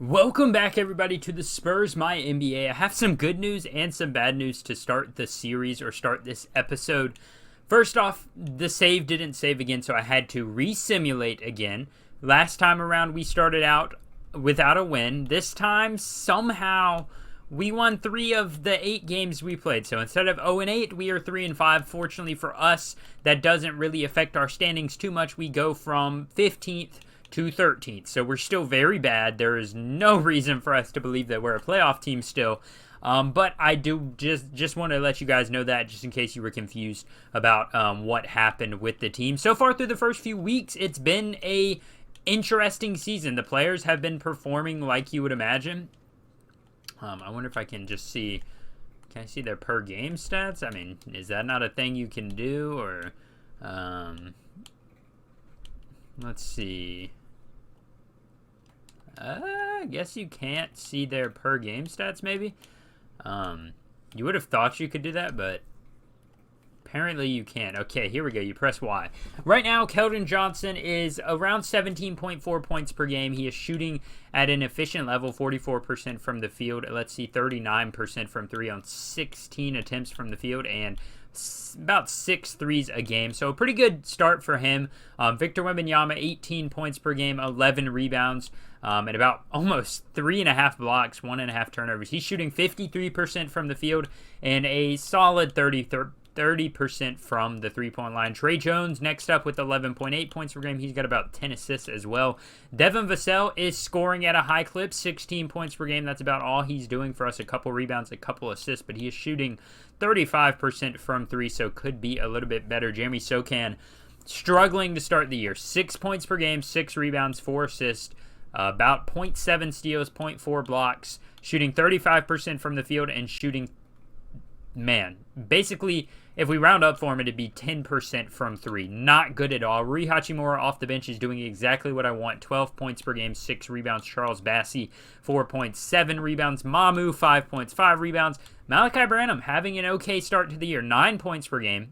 Welcome back, everybody, to the Spurs MyNBA. I have some good news and some bad news to start the series or start this episode. First off, the save didn't save again, so I had to re-simulate again. Last time around, we started out without a win. This time, somehow, we won 3 of the 8 games we played. So instead of 0-8, we are 3-5. Fortunately for us, that doesn't really affect our standings too much. We go from 15th to 13th. So we're still very bad. There is no reason for us to believe that we're a playoff team still. But I do just want to let you guys know that, just in case you were confused about what happened with the team. So far through the first few weeks, it's been a interesting season. The players have been performing like you would imagine. I wonder if I can just see, can I see their per game stats? I mean, is that not a thing you can do? Or let's see. I guess you can't see their per game stats, maybe. You would have thought you could do that, but apparently you can. Okay, here we go. You press Y. Right now, Keldon Johnson is around 17.4 points per game. He is shooting at an efficient level, 44% from the field. Let's see, 39% from 3 on 16 attempts from the field, and about 6 threes a game. So a pretty good start for him. Victor Wembanyama, 18 points per game, 11 rebounds, and about almost 3.5 blocks, 1.5 turnovers. He's shooting 53% from the field and a solid 30% from the three-point line. Trey Jones next up with 11.8 points per game. He's got about 10 assists as well. Devin Vassell is scoring at a high clip, 16 points per game. That's about all he's doing for us. A couple rebounds, a couple assists, but he is shooting 35% from 3, so could be a little bit better. Jeremy Sochan struggling to start the year. 6 points per game, 6 rebounds, 4 assists, about 0.7 steals, 0.4 blocks, shooting 35% from the field and shooting, man, basically, if we round up for him, it'd be 10% from 3. Not good at all. Rui Hachimura off the bench is doing exactly what I want. 12 points per game, 6 rebounds. Charles Bassey, 4 points, 7 rebounds. Mamu, 5 points, 5 rebounds. Malachi Branham having an okay start to the year. 9 points per game,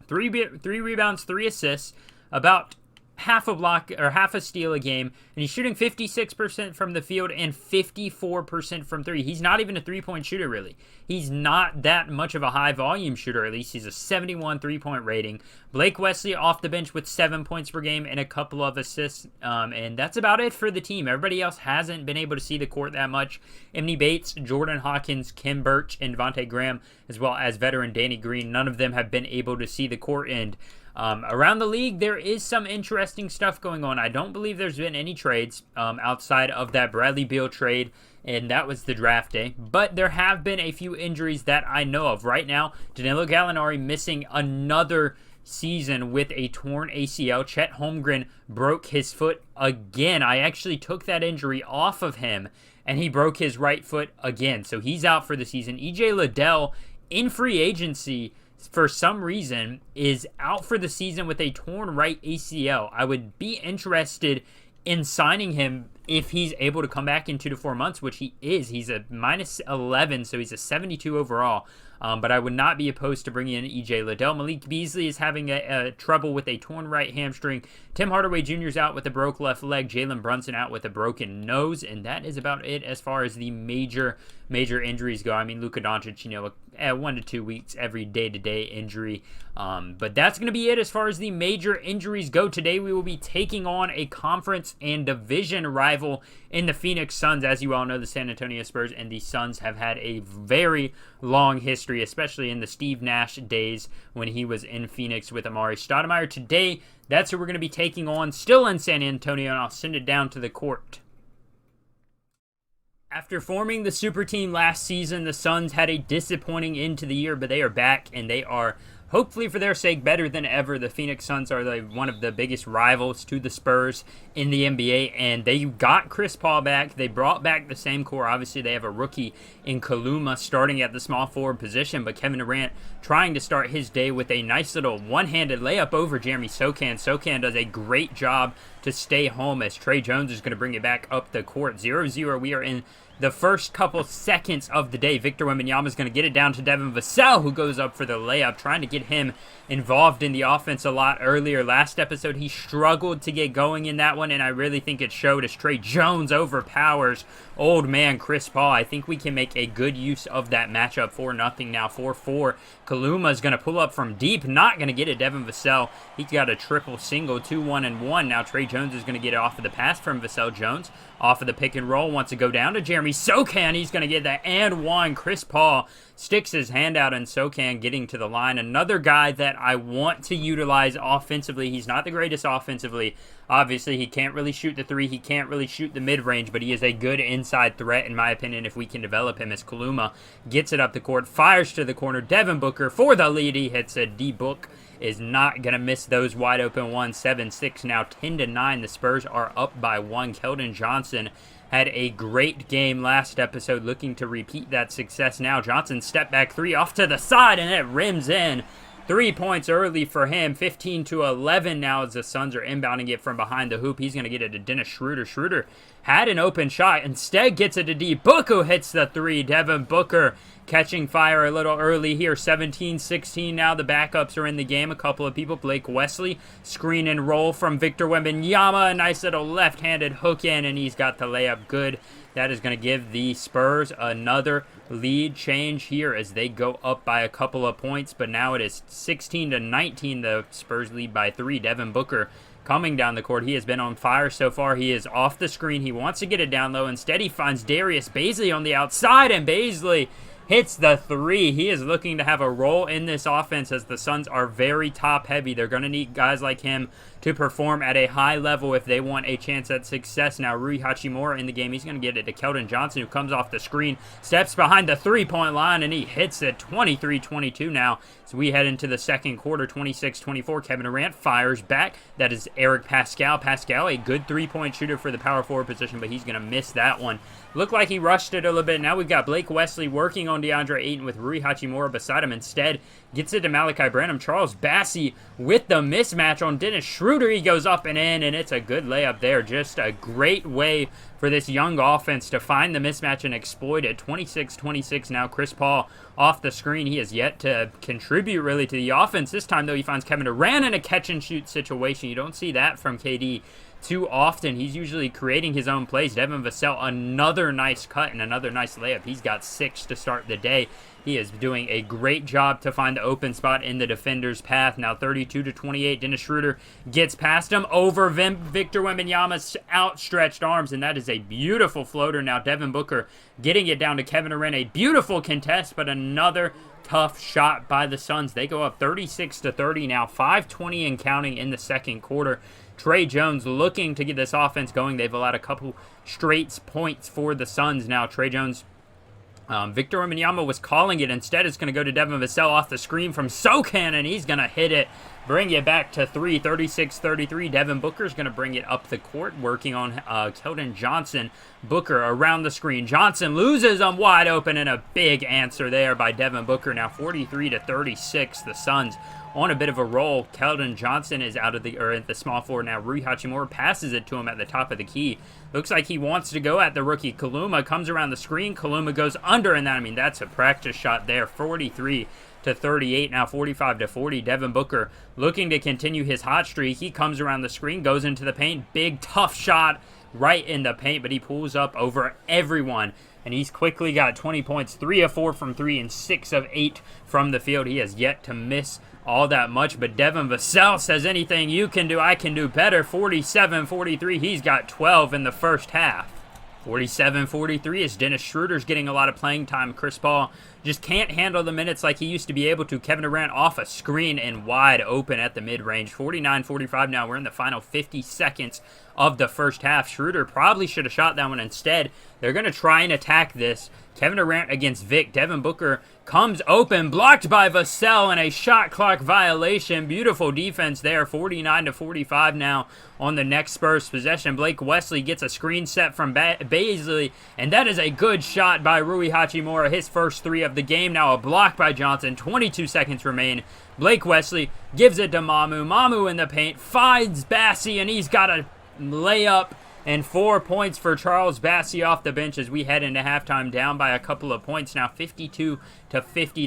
3 rebounds, 3 assists, about half a block or half a steal a game, and he's shooting 56% from the field and 54% from 3. He's not even a three-point shooter, really. He's not that much of a high-volume shooter, at least. He's a 71 three-point rating. Blake Wesley off the bench with 7 points per game and a couple of assists, and that's about it for the team. Everybody else hasn't been able to see the court that much. Emily Bates, Jordan Hawkins, Kim Birch, and Devontae Graham, as well as veteran Danny Green, none of them have been able to see the court end. Around the league, there is some interesting stuff going on. I don't believe there's been any trades outside of that Bradley Beal trade, and that was the draft day. But there have been a few injuries that I know of. Right now, Danilo Gallinari missing another season with a torn ACL. Chet Holmgren broke his foot again. I actually took that injury off of him, and he broke his right foot again. So he's out for the season. EJ Liddell in free agency, for some reason, is out for the season with a torn right ACL. I would be interested in signing him if he's able to come back in 2 to 4 months, which he is. He's a minus 11, so he's a 72 overall. But I would not be opposed to bringing in EJ Liddell. Malik Beasley is having a trouble with a torn right hamstring. Tim Hardaway Jr. is out with a broke left leg. Jalen Brunson out with a broken nose. And that is about it as far as the major injuries go. I mean, Luka Doncic, at 1 to 2 weeks every day-to-day injury. But that's going to be it as far as the major injuries go. Today we will be taking on a conference and division rival in the Phoenix Suns. As you all know, the San Antonio Spurs and the Suns have had a very long history, especially in the Steve Nash days when he was in Phoenix with Amari Stoudemire. Today, that's who we're going to be taking on, still in San Antonio, and I'll send it down to the court. After forming the super team last season, the Suns had a disappointing end to the year, but they are back, and they are, hopefully for their sake, better than ever. The Phoenix Suns are one of the biggest rivals to the Spurs in the NBA, and they got Chris Paul back. They brought back the same core. Obviously, they have a rookie in Kaluma starting at the small forward position, but Kevin Durant trying to start his day with a nice little one-handed layup over Jeremy Sochan. Sochan does a great job to stay home as Trey Jones is going to bring it back up the court. 0-0. We are in the first couple seconds of the day. Victor Wembanyama is going to get it down to Devin Vassell, who goes up for the layup, trying to get get him involved in the offense a lot earlier. Last episode, he struggled to get going in that one, and I really think it showed as Trey Jones overpowers old man Chris Paul. I think we can make a good use of that matchup. 4-0 now, 4-4. Kaluma is going to pull up from deep, not going to get it. Devin Vassell, he's got a triple single, 2-1-1. Now Trey Jones is going to get it off of the pass from Vassell. Jones off of the pick and roll, wants to go down to Jeremy Sochan. He's going to get that and one. Chris Paul sticks his hand out, and Sochan getting to the line. Another guy that I want to utilize offensively. He's not the greatest offensively. Obviously, he can't really shoot the three. He can't really shoot the mid-range, but he is a good inside threat, in my opinion, if we can develop him. As Kaluma gets it up the court, fires to the corner. Devin Booker for the lead. He hits a D-Book. Is not going to miss those wide open ones. 7-6 now, 10-9. The Spurs are up by 1. Keldon Johnson had a great game last episode, looking to repeat that success now. Johnson step back three off to the side, and it rims in. 3 points early for him, 15-11 now as the Suns are inbounding it from behind the hoop. He's going to get it to Dennis Schroeder. Schroeder had an open shot, instead gets it to D. Booker hits the three. Devin Booker catching fire a little early here. 17-16 now. The backups are in the game. A couple of people. Blake Wesley, screen and roll from Victor Wembanyama. A nice little left-handed hook in, and he's got the layup good. That is going to give the Spurs another lead change here as they go up by a couple of points. But now it is 16-19. The Spurs lead by 3. Devin Booker coming down the court. He has been on fire so far. He is off the screen. He wants to get it down low. Instead, he finds Darius Bazley on the outside, and Bazley hits the three. He is looking to have a role in this offense as the Suns are very top-heavy. They're going to need guys like him to perform at a high level if they want a chance at success. Now, Rui Hachimura in the game. He's going to get it to Keldon Johnson, who comes off the screen, steps behind the three-point line, and he hits it. 23-22 now. So we head into the second quarter, 26-24. Kevin Durant fires back. That is Eric Pascal. Pascal, a good three-point shooter for the power forward position, but he's going to miss that one. Looked like he rushed it a little bit. Now we've got Blake Wesley working on DeAndre Ayton with Rui Hachimura beside him. Instead, gets it to Malachi Branham. Charles Bassey with the mismatch on Dennis Schroeder. He goes up and in, and it's a good layup there. Just a great way for this young offense to find the mismatch and exploit it. 26-26 now. Chris Paul off the screen. He has yet to contribute really to the offense. This time, though, he finds Kevin Durant in a catch-and-shoot situation. You don't see that from KD too often. He's usually creating his own plays. Devin Vassell, another nice cut and another nice layup. He's got 6 to start the day. He is doing a great job to find the open spot in the defender's path. Now 32-28. Dennis Schroeder gets past him over Victor Wembanyama's outstretched arms, and that is a beautiful floater. Now Devin Booker getting it down to Kevin Durant. A beautiful contest, but another tough shot by the Suns. They go up 36-30 now. 5:20 and counting in the second quarter. Trey Jones looking to get this offense going. They've allowed a couple straight points for the Suns now. Trey Jones, Victor Wembanyama was calling it. Instead, it's going to go to Devin Vassell off the screen from Sochan, and he's going to hit it. Bring it back to 3, 36-33. Devin Booker's going to bring it up the court, working on Keldon Johnson. Booker around the screen. Johnson loses him wide open, and a big answer there by Devin Booker. Now 43-36. The Suns on a bit of a roll. Keldon Johnson is out of at the small floor now. Rui Hachimura passes it to him at the top of the key. Looks like he wants to go at the rookie. Kaluma comes around the screen. Kaluma goes under, and that's a practice shot there. 43-38 now. 45-40. Devin Booker looking to continue his hot streak. He comes around the screen, goes into the paint. Big tough shot right in the paint, but he pulls up over everyone. And he's quickly got 20 points, 3 of 4 from 3 and 6 of 8 from the field. He has yet to miss all that much, but Devin Vassell says, anything you can do, I can do better. 47-43. He's got 12 in the first half. 47-43 as Dennis Schroeder's getting a lot of playing time. Chris Paul just can't handle the minutes like he used to be able to. Kevin Durant off a screen and wide open at the mid-range. 49-45 now. We're in the final 50 seconds of the first half. Schroeder probably should have shot that one. Instead, they're going to try and attack this. Kevin Durant against Vic. Devin Booker comes open, blocked by Vassell, and a shot clock violation. Beautiful defense there. 49-45 now on the next Spurs possession. Blake Wesley gets a screen set from Bazley, and that is a good shot by Rui Hachimura. His first 3 of the game. Now a block by Johnson. 22 seconds remain. Blake Wesley gives it to Mamu. Mamu in the paint finds Bassey, and he's got a layup and 4 points for Charles Bassey off the bench as we head into halftime, down by a couple of points now, 52-50.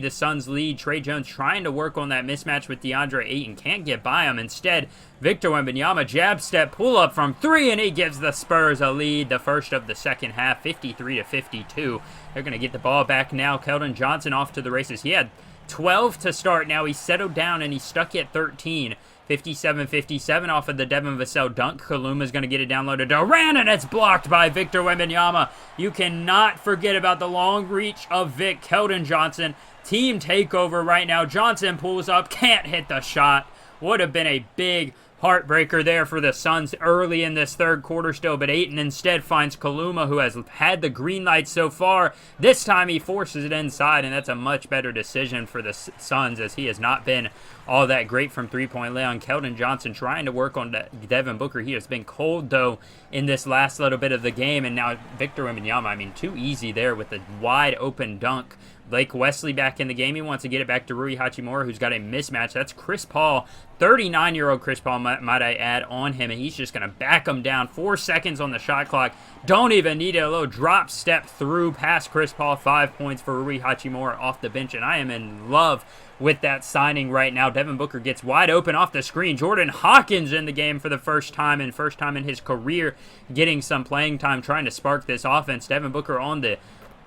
The Suns lead. Tre Jones trying to work on that mismatch with DeAndre Ayton. Can't get by him. Instead, Victor Wembanyama jab step pull up from 3, and he gives the Spurs a lead. The first of the second half, 53-52. They're going to get the ball back now. Keldon Johnson off to the races. He had 12 to start. Now he's settled down and he's stuck at 13. 57-57 off of the Devin Vassell dunk. Kaluma's going to get it down low to Durant, and it's blocked by Victor Wembanyama. You cannot forget about the long reach of Vic. Keldon Johnson, team takeover right now. Johnson pulls up, can't hit the shot. Would have been a big heartbreaker there for the Suns early in this third quarter still, but Ayton instead finds Kaluma, who has had the green light so far. This time he forces it inside, and that's a much better decision for the Suns, as he has not been all that great from three-point land. Keldon Johnson trying to work on Devin Booker. He has been cold, though, in this last little bit of the game, and now Victor Wembanyama, I mean, too easy there with the wide-open dunk. Blake Wesley back in the game. He wants to get it back to Rui Hachimura, who's got a mismatch. That's Chris Paul, 39-year-old Chris Paul, might I add, on him, and he's just going to back him down. 4 seconds on the shot clock. Don't even need a little drop step through past Chris Paul. 5 points for Rui Hachimura off the bench, and I am in love with that signing right now. Devin Booker gets wide open off the screen. Jordan Hawkins in the game for the first time in his career getting some playing time, trying to spark this offense. Devin Booker on the...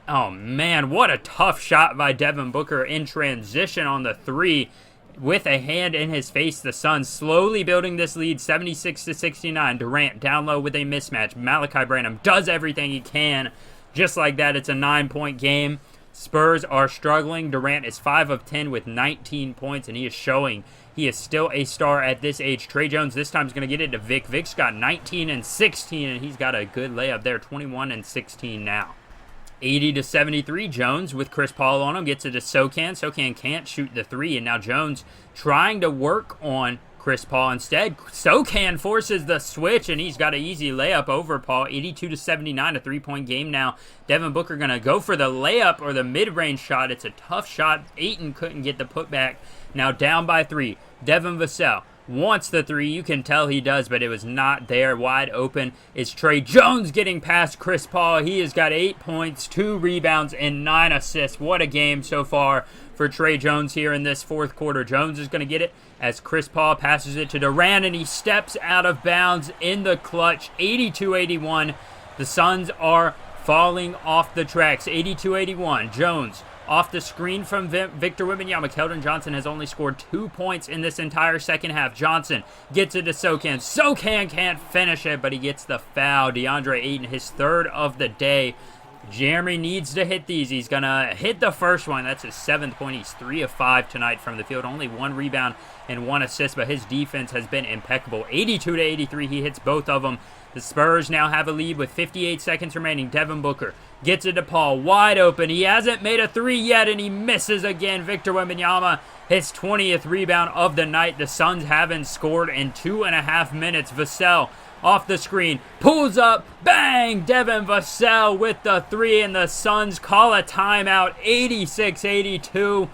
Oh, man, what a tough shot by Devin Booker in transition on the 3 with a hand in his face. The Suns slowly building this lead, 76-69. Durant down low with a mismatch. Malachi Branham does everything he can. Just like that, it's a 9-point game. Spurs are struggling. Durant is 5 of 10 with 19 points, and he is showing he is still a star at this age. Tre Jones this time is going to get it to Vic. Vic's got 19 and 16, and he's got a good layup there, 21 and 16 now. 80-73, Jones with Chris Paul on him, gets it to Sochan. Sochan can't shoot the 3, and now Jones trying to work on Chris Paul instead. Sochan forces the switch, and he's got an easy layup over Paul. 82-79, a 3-point game now. Devin Booker going to go for the layup or the mid-range shot. It's a tough shot. Ayton couldn't get the putback. Now down by 3. Devin Vassell wants the 3. You can tell he does, but it was not there. Wide open is Tre Jones getting past Chris Paul. He has got 8 points, 2 rebounds, and 9 assists. What a game so far for Tre Jones here in this fourth quarter. Jones is going to get it as Chris Paul passes it to Durant, and he steps out of bounds in the clutch. 82-81. The Suns are falling off the tracks. 82-81. Jones off the screen from Victor Wembanyama. Keldon Johnson has only scored 2 points in this entire second half. Johnson gets it to Sochan. Sochan can't finish it, but he gets the foul. DeAndre Ayton, his 3rd of the day. Jeremy needs to hit these. He's going to hit the first one. That's his 7th point. He's 3 of 5 tonight from the field. Only 1 rebound and 1 assist, but his defense has been impeccable. 82-83, he hits both of them. The Spurs now have a lead with 58 seconds remaining. Devin Booker gets it to Paul, wide open. He hasn't made a 3 yet, and he misses again. Victor Wembanyama, his 20th rebound of the night. The Suns haven't scored in 2.5 minutes. Vassell off the screen, pulls up, bang! Devin Vassell with the 3, and the Suns call a timeout. 86-82.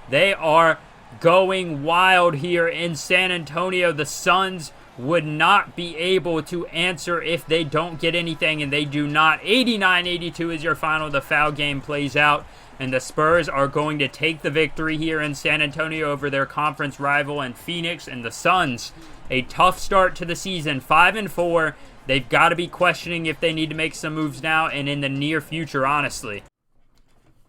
They are going wild here in San Antonio. The Suns would not be able to answer if they don't get anything, and they do not. 89-82 is your final. The foul game plays out, and the Spurs are going to take the victory here in San Antonio over their conference rival in Phoenix. And the Suns, a tough start to the season, 5-4. They've got to be questioning if they need to make some moves now and in the near future, honestly.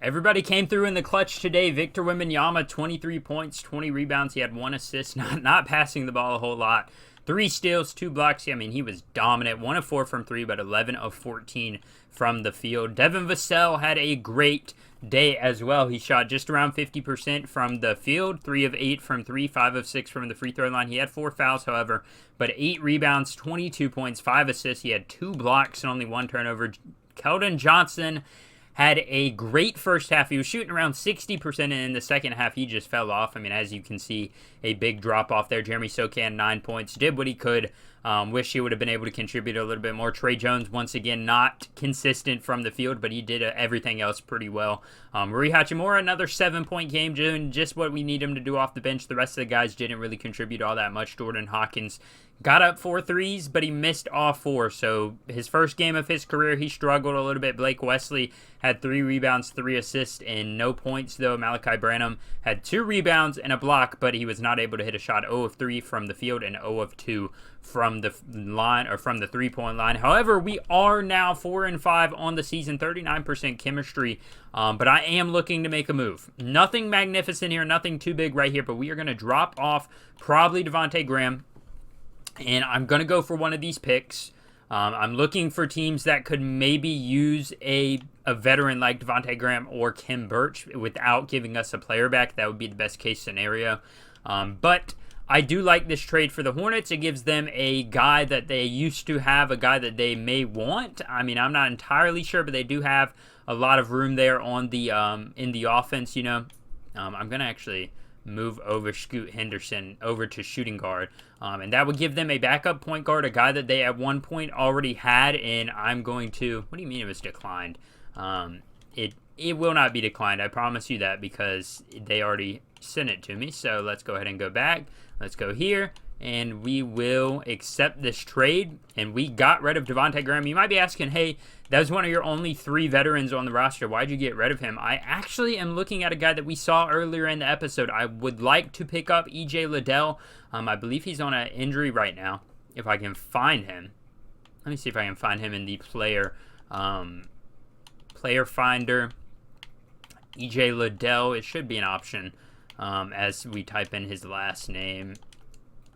Everybody came through in the clutch today. Victor Wembanyama, 23 points, 20 rebounds. He had 1 assist, not passing the ball a whole lot. 3 steals, 2 blocks. I mean, he was dominant. 1 of 4 from 3, but 11 of 14 from the field. Devin Vassell had a great day as well. He shot just around 50% from the field. 3 of 8 from 3, 5 of 6 from the free throw line. He had 4 fouls, however, but 8 rebounds, 22 points, 5 assists. He had 2 blocks and only 1 turnover. Keldon Johnson had a great first half. He was shooting around 60%, and in the second half, he just fell off. I mean, as you can see, a big drop-off there. Jeremy Sochan, 9 points, did what he could Wish he would have been able to contribute a little bit more. Trey Jones, once again, not consistent from the field, but he did everything else pretty well. Rui Hachimura, another 7-point game, doing just what we need him to do off the bench. The rest of the guys didn't really contribute all that much. Jordan Hawkins got up 4 threes, but he missed all 4. So his first game of his career, he struggled a little bit. Blake Wesley had 3 rebounds, 3 assists, and no points, though. Malachi Branham had 2 rebounds and a block, but he was not able to hit a shot. 0 of 3 from the field and 0 of 2 from the line, or from the 3-point line. However, we are now 4-5 on the season, 39% chemistry, but I am looking to make a move. Nothing magnificent here, nothing too big right here, but we are going to drop off probably Devontae Graham, and I'm going to go for one of these picks. I'm looking for teams that could maybe use a veteran like Devontae Graham or Kim Birch without giving us a player back. That would be the best case scenario. But I do like this trade for the Hornets. It gives them a guy that they used to have, a guy that they may want. I mean, I'm not entirely sure, but they do have a lot of room there on the in the offense, you know. I'm going to actually move over Scoot Henderson over to shooting guard. And that would give them a backup point guard, a guy that they at one point already had, and I'm going to... What do you mean it was declined? It will not be declined, I promise you that, because they already sent it to me. So let's go ahead and go back. Let's go here, and we will accept this trade. And we got rid of Devontae Graham. You might be asking, hey, that was one of your only 3 veterans on the roster. Why'd you get rid of him? I actually am looking at a guy that we saw earlier in the episode. I would like to pick up EJ Liddell. I believe he's on an injury right now, if I can find him. Let me see if I can find him in the player finder. EJ Liddell, it should be an option as we type in his last name.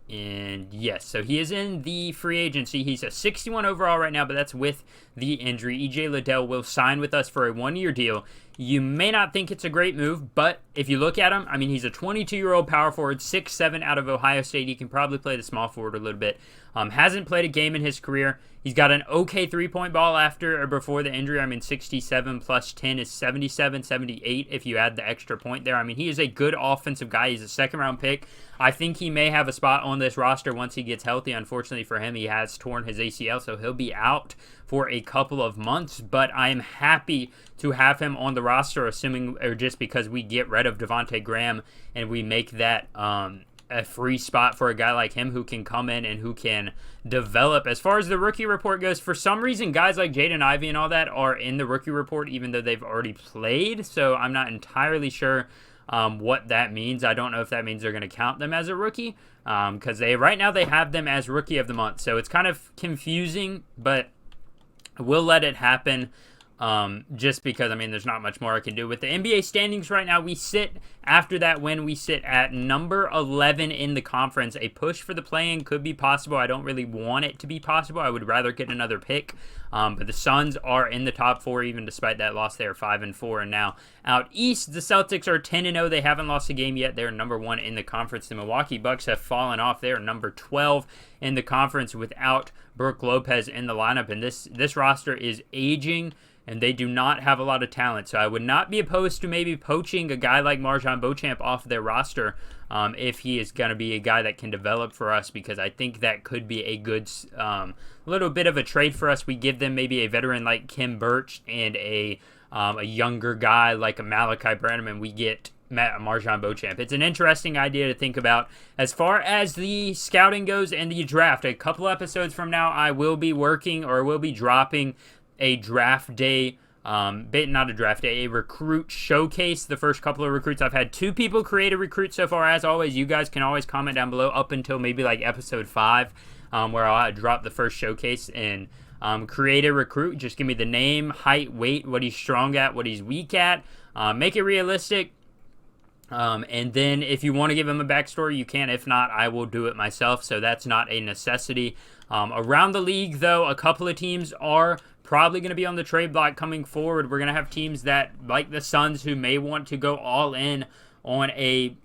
And yes, so he is in the free agency. He's a 61 overall right now, but that's with the injury. EJ Liddell will sign with us for a 1-year deal. You may not think it's a great move, but if you look at him, I mean, he's a 22-year-old power forward, 6'7" out of Ohio State. He can probably play the small forward a little bit. Hasn't played a game in his career. He's got an okay 3-point ball after or before the injury. I mean, 67 plus 10 is 77, 78 if you add the extra point there. I mean, he is a good offensive guy. He's a second-round pick. I think he may have a spot on this roster once he gets healthy. Unfortunately for him, he has torn his ACL, so he'll be out for a couple of months. But I am happy to have him on the roster, assuming, or just because we get rid of Devontae Graham and we make that a free spot for a guy like him who can come in and who can develop. As far as the rookie report goes, for some reason, guys like Jaden Ivey and all that are in the rookie report, even though they've already played. So I'm not entirely sure what that means. I don't know if that means they're going to count them as a rookie, because right now they have them as rookie of the month. So it's kind of confusing, but we'll let it happen. Just because, I mean, there's not much more I can do. With the NBA standings right now, we sit, after that win, we sit at number 11 in the conference. A push for the play-in could be possible. I don't really want it to be possible. I would rather get another pick. But the Suns are in the top 4, even despite that loss. They are 5-4. And now out east, the Celtics are 10-0. They haven't lost a game yet. They're number 1 in the conference. The Milwaukee Bucks have fallen off. They are number 12 in the conference without Brook Lopez in the lineup. And this roster is aging, and they do not have a lot of talent. So I would not be opposed to maybe poaching a guy like Marjon Beauchamp off their roster if he is going to be a guy that can develop for us, because I think that could be a good little bit of a trade for us. We give them maybe a veteran like Kim Birch and a younger guy like a Malachi Branham, and we get Marjon Beauchamp. It's an interesting idea to think about. As far as the scouting goes and the draft, a couple episodes from now, I will be working, or will be dropping, a draft day, not a draft day, a recruit showcase. The first couple of recruits, I've had 2 people create a recruit so far. As always, you guys can always comment down below up until maybe like episode 5, where I'll drop the first showcase and create a recruit. Just give me the name, height, weight, what he's strong at, what he's weak at. Make it realistic. And then if you want to give him a backstory, you can. If not, I will do it myself. So that's not a necessity. Around the league, though, a couple of teams are probably going to be on the trade block coming forward. We're going to have teams that, like the Suns, who may want to go all in on a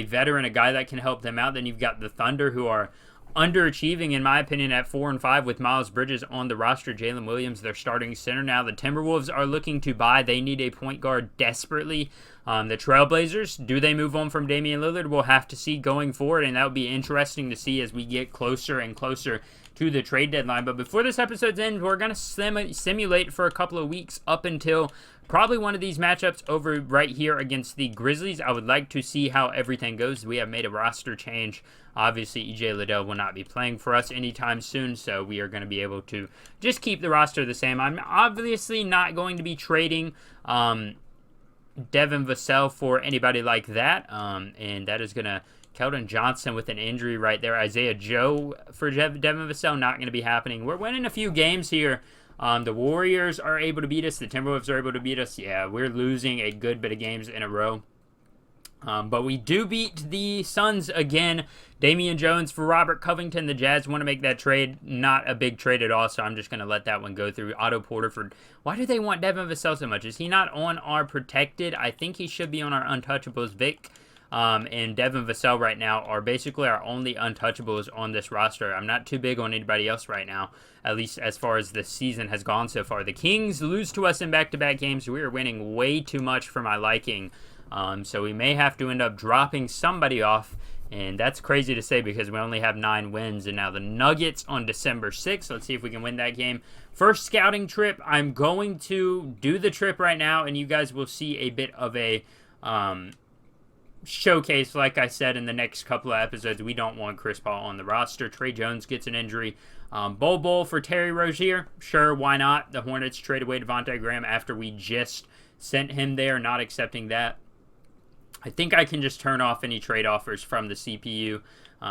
veteran, a guy that can help them out. Then you've got the Thunder, who are underachieving, in my opinion, at 4-5 with Miles Bridges on the roster. Jalen Williams, their starting center now. The Timberwolves are looking to buy. They need a point guard desperately. The Trailblazers, do they move on from Damian Lillard? We'll have to see going forward, and that would be interesting to see as we get closer and closer to the trade deadline. But before this episode's end, we're going to simulate for a couple of weeks up until probably one of these matchups over right here against the Grizzlies. I would like to see how everything goes. We have made a roster change. Obviously, EJ Liddell will not be playing for us anytime soon, so we are going to be able to just keep the roster the same. I'm obviously not going to be trading Devin Vassell for anybody like that, and that is going to Keldon Johnson with an injury right there. Isaiah Joe for Devin Vassell, not going to be happening. We're winning a few games here. The Warriors are able to beat us. The Timberwolves are able to beat us. Yeah, we're losing a good bit of games in a row. But we do beat the Suns again. Damian Jones for Robert Covington. The Jazz want to make that trade. Not a big trade at all, so I'm just going to let that one go through. Otto Porter for... Why do they want Devin Vassell so much? Is he not on our protected? I think he should be on our untouchables. Vic and Devin Vassell right now are basically our only untouchables on this roster. I'm not too big on anybody else right now, at least as far as the season has gone so far. The Kings lose to us in back-to-back games. We are winning way too much for my liking. So we may have to end up dropping somebody off, and that's crazy to say because we only have 9 wins. And now the Nuggets on December 6th. Let's see if we can win that game. First scouting trip. I'm going to do the trip right now, and you guys will see a bit of a showcase, like I said, in the next couple of episodes. We don't want Chris Paul on the roster. Trey Jones gets an injury. Bol for Terry Rozier. Sure, why not? The Hornets trade away Devontae Graham after we just sent him there, not accepting that. I think I can just turn off any trade offers from the CPU.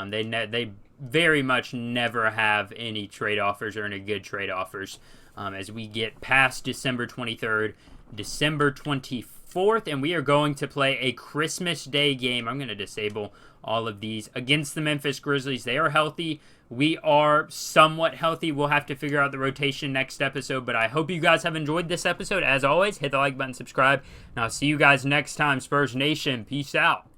They very much never have any trade offers or any good trade offers as we get past December 23rd, December 24th, and we are going to play a Christmas Day game. I'm going to disable all of these against the Memphis Grizzlies. They are healthy. We are somewhat healthy. We'll have to figure out the rotation next episode, but I hope you guys have enjoyed this episode. As always, hit the like button, subscribe, and I'll see you guys next time. Spurs Nation, peace out.